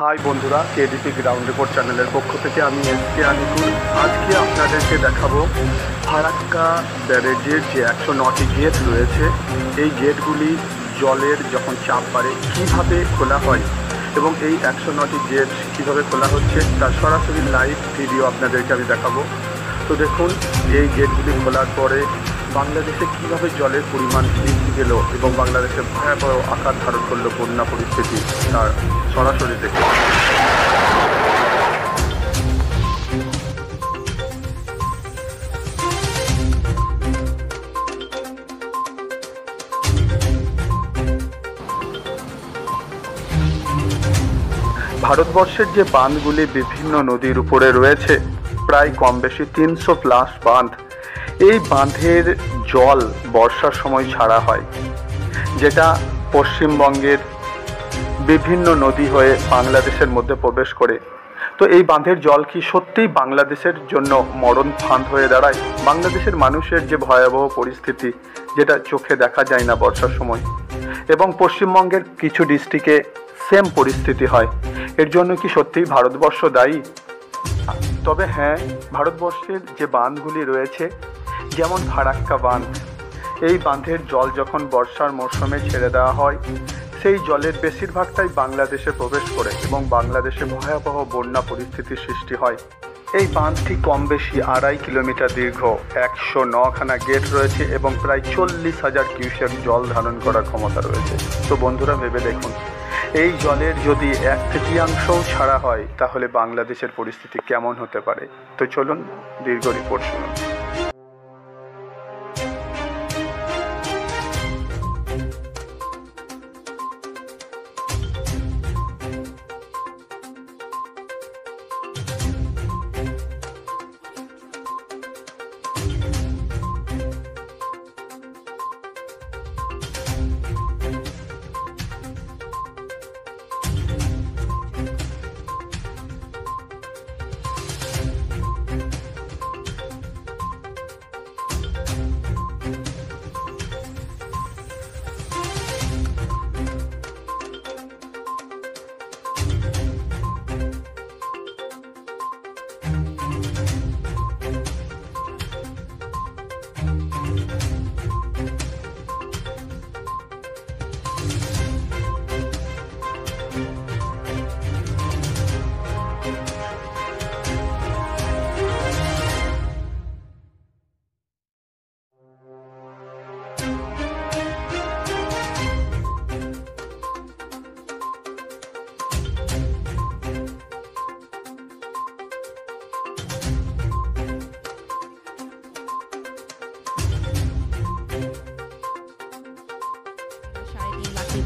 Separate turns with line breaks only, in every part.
High বন্ধুরা, KDP ground report চ্যানেলের পক্ষ থেকে আমি এসকে আনিকুল। আজকে আপনাদেরকে দেখাবো ফারাক্কা ব্যারেজের যে 109টি গেট রয়েছে, এই গেটগুলি জলের যখন চাপ বাড়ে কীভাবে খোলা হয় এবং এই 109টি গেট কীভাবে খোলা হচ্ছে তার সরাসরি লাইভ ভিডিও আপনাদেরকে আমি দেখাবো। তো দেখুন, এই গেটগুলি খোলার পরে বাংলাদেশে কীভাবে জলের পরিমাণ বৃদ্ধি পেল এবং বাংলাদেশে ভয়াবহ আকার ধারণ করলো বন্যা পরিস্থিতি, তার সরাসরি দেখুন। ভারতবর্ষের যে বাঁধগুলি বিভিন্ন নদীর উপরে রয়েছে, প্রায় কম বেশি 300+ বাঁধ, এই বাঁধের জল বর্ষার সময় ছাড়া হয়, যেটা পশ্চিমবঙ্গের বিভিন্ন নদী হয়ে বাংলাদেশের মধ্যে প্রবেশ করে। তো এই বাঁধের জল কি সত্যিই বাংলাদেশের জন্য মরণ ফাঁদ হয়ে দাঁড়ায়? বাংলাদেশের মানুষের যে ভয়াবহ পরিস্থিতি, যেটা চোখে দেখা যায় না বর্ষার সময়, এবং পশ্চিমবঙ্গের কিছু ডিস্ট্রিক্টে সেম পরিস্থিতি হয়, এর জন্য কি সত্যিই ভারতবর্ষ দায়ী? তবে হ্যাঁ, ভারতবর্ষের যে বাঁধগুলি রয়েছে, যেমন ফারাক্কা বাঁধ, এই বাঁধের জল যখন বর্ষার মরশুমে ছেড়ে দেওয়া হয়, সেই জলের বেশিরভাগটাই বাংলাদেশে প্রবেশ করে এবং বাংলাদেশে ভয়াবহ বন্যা পরিস্থিতির সৃষ্টি হয়। এই বাঁধটি কম বেশি 2.5 কিলোমিটার দীর্ঘ, 109খানা গেট রয়েছে এবং প্রায় 40,000 কিউসেক জল ধারণ করার ক্ষমতা রয়েছে। তো বন্ধুরা, ভেবে দেখুন, এই জলের যদি 1/3 ছাড়া হয় তাহলে বাংলাদেশের পরিস্থিতি কেমন হতে পারে। তো চলুন দীর্ঘ রিপোর্ট শুনুন।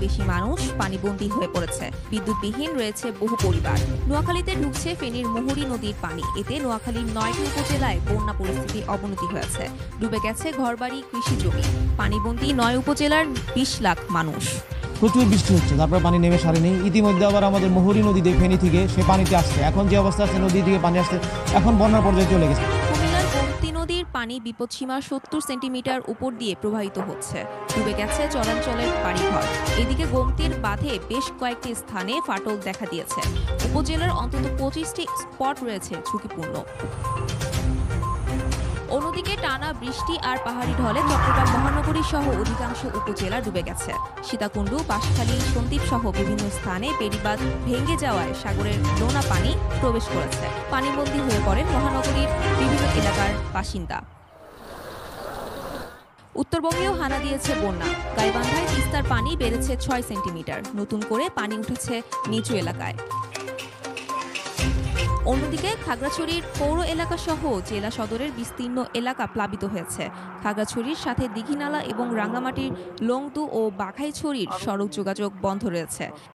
বেশি মানুষ পানিবন্দী হয়ে পড়েছে, বিদ্যুৎবিহীন রয়েছে বহু পরিবার। নোয়াখালীতে ঢুকছে ফেনীর মুহুরী নদীর পানি, এতে নোয়াখালীর 9টি উপজেলায় বন্যা পরিস্থিতির অবনতি হয়েছে। ডুবে গেছে ঘরবাড়ি, কৃষি জমি। পানিবন্দী 9 উপজেলার 20 লাখ মানুষ।
প্রচুর বৃষ্টি হচ্ছে, তারপর পানি নেমে সারেনি। ইতিমধ্যে আবার আমাদের মুহুরী নদীতে ফেনী থেকে সে পানিতে আসছে, এখন যে অবস্থা আছে নদী থেকে পানি আসছে, এখন বন্যার পর্যায়ে চলে গেছে।
কুমিল্লার গোমতী নদীর পানি বিপদসীমার 70 সেন্টিমিটার উপর দিয়ে প্রবাহিত হচ্ছে। ডুবে গেছে চরাঞ্চলের বাড়িঘর। এদিকে গোমতীর বাঁধে বেশ কয়েকটি স্থানে ফাটল দেখা দিয়েছে। উপজেলার অন্তত 25টি স্পট রয়েছে ঝুঁকিপূর্ণ। অন্যদিকে টানা বৃষ্টি আর পাহাড়ি ঢলে চট্টগ্রাম মহানগরী সহ অধিকাংশ উপজেলা ডুবে গেছে। সীতাকুণ্ড, বাঁশখালী, সন্দ্বীপ সহ বিভিন্ন স্থানে বেড়িবাঁধ ভেঙে যাওয়ায় সাগরের নোনা পানি প্রবেশ করেছে। পানিবন্দী হয়ে পড়েন মহানগরীর বিভিন্ন এলাকার বাসিন্দা। উত্তরবঙ্গেও হানা দিয়েছে বন্যা। গাইবান্ধায় তিস্তার পানি বেড়েছে 6 সেন্টিমিটার। নতুন করে পানি উঠেছে নিচু এলাকায়। অন্যদিকে খাগড়াছড়ির পৌর এলাকা সহ জেলা সদরের বিস্তীর্ণ এলাকা প্লাবিত হয়েছে। খাগড়াছড়ির সাথে দীঘিনালা এবং রাঙ্গামাটির লংদু ও বাঘাইছড়ির সড়ক যোগাযোগ বন্ধ রয়েছে।